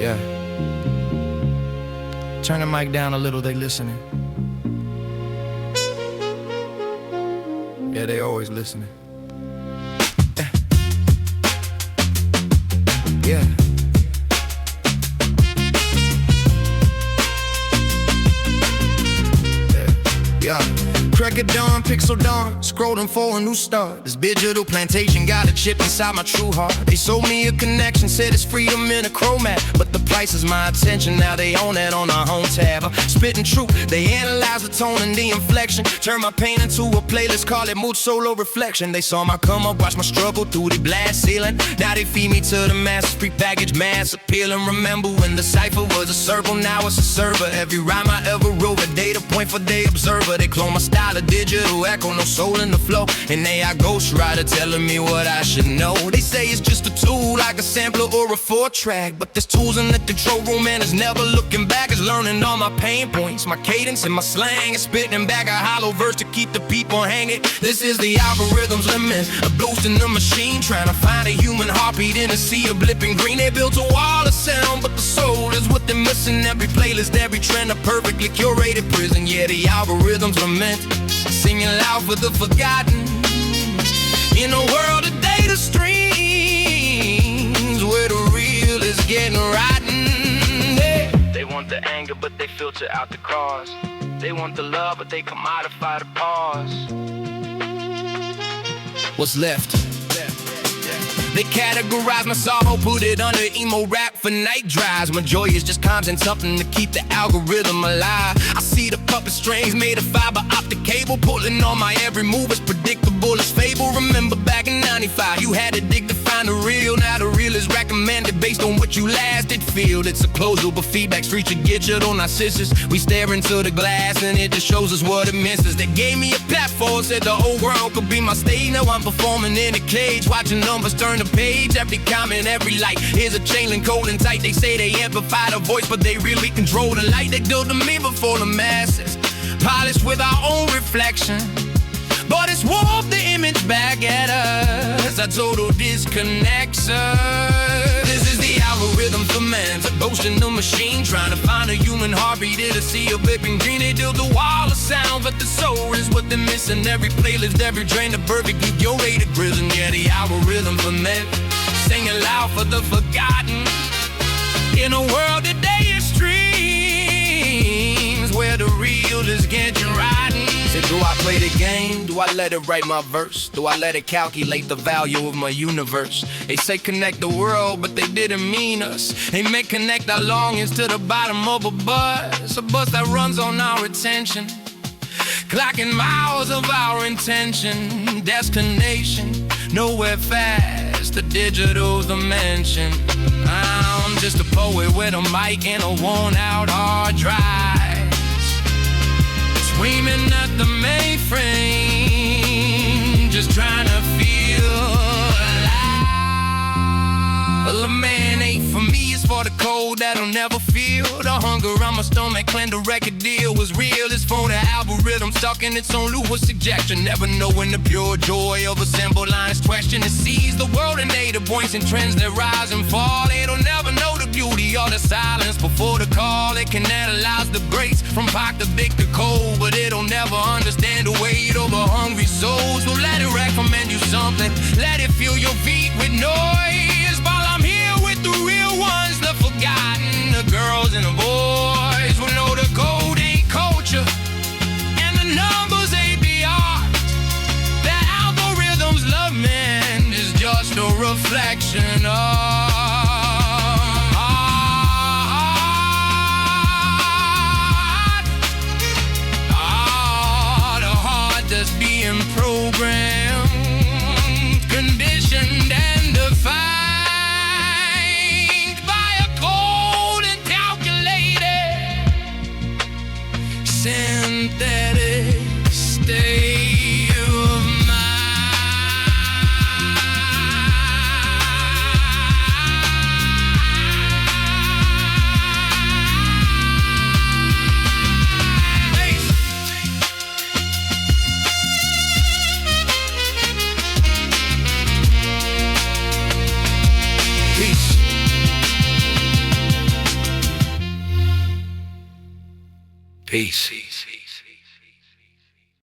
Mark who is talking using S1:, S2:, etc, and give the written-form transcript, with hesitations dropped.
S1: Yeah. Turn the mic down a little, they listening. Yeah, they always listening. Yeah. Yeah. Crack of dawn, pixel dawn, scrolling for a new start. This digital plantation got a chip inside my true heart. They sold me a connection, said it's freedom in a chromat, but the price is my attention. Now they own that on our home tab. Spitting truth, they analyze the tone and the inflection. Turn my pain into a playlist, call it mood solo reflection. They saw my come up, watch my struggle through the glass ceiling. Now they feed me to the masses, prepackaged mass appealing. Remember when the cipher was a circle, now it's a server. Every rhyme I ever wrote, a data point for the observer. They clone my style, a digital echo, no soul in the flow. And they are ghostwriter telling me what I should know. They say it's just a tool, like a sampler or a 4-track, but there's tools in the control room and it's never looking back. It's learning all my pain points, my cadence and my slang, and spitting back a hollow verse to keep the people hanging. This is the algorithm's limit, a ghost in the machine, trying to find a human heartbeat in a sea of blipping green. They built a wall of sound, but the soul is what they're missing. Every playlist, every trend, a perfectly curated prison. Yeah, the algorithm's lament, singing loud for the forgotten. In a world of data streams, where the real is getting rotten. Yeah. They want the anger, but they filter out the cause. They want the love, but they commodify the pause. What's left? They categorize my sorrow, put it under emo rap for night drives. When joy is just content, something to keep the algorithm alive. I see the puppet strings made of fiber optic cable, pulling on my every move as predictable as fable. Remember back in 95, you had to dig to find the real. Now the real is recommended based on what you last did feel. It's a closed loop of feedback street, you get your own narcissus. We stare into the glass and it just shows us what it misses. They gave me a platform, said the whole world could be my stage. Now I'm performing in a cage, watching numbers turn the page. Every comment, every like, here's a chain link cold and tight. They say they amplify the voice, but they really control the light. They do to me before the masses, polished with our own reflection, but it's warped the image back at us. A total disconnection. This is the algorithm for man, a ghost in the machine, trying to find a human heartbeat in a sea of blipping green. They build the wall of sound, but the soul is what they're missing. Every playlist, every drain, a perfectly curated prison. Yeah, the algorithm for men, singing loud for the forgotten. In a world that day extremes, where the real is getting rotten. So do I play the game? Do I let it write my verse? Do I let it calculate the value of my universe? They say connect the world, but they didn't mean us. They may connect our longings to the bottom of a bus that runs on our attention, clocking miles of our intention. Destination, nowhere fast, the digital dimension. I'm just a poet with a mic and a worn-out hard drive, screaming at the mainframe, just trying to feel alive. Lament ain't for me, it's for the cold that'll never feel. The hunger on my stomach, claim the record deal was real. It's for the algorithm stuck in its own loop of suggestion, never knowing the pure joy of a simple line is question. It sees the world in data points and trends that rise and fall. It'll never know the beauty or the silence before the call. It can analyze the breaks from Pac to Big to Cold, but it'll never understand the weight of a hungry soul. So let it recommend you something, let it fill your beat with noise, while I'm here with the real ones, the forgotten, the girls and the boys who know the code ain't culture and the numbers ain't the art. The algorithm's love, man, is just a reflection of being programmed, conditioned and defined by a cold and calculated synthetic state of Peace.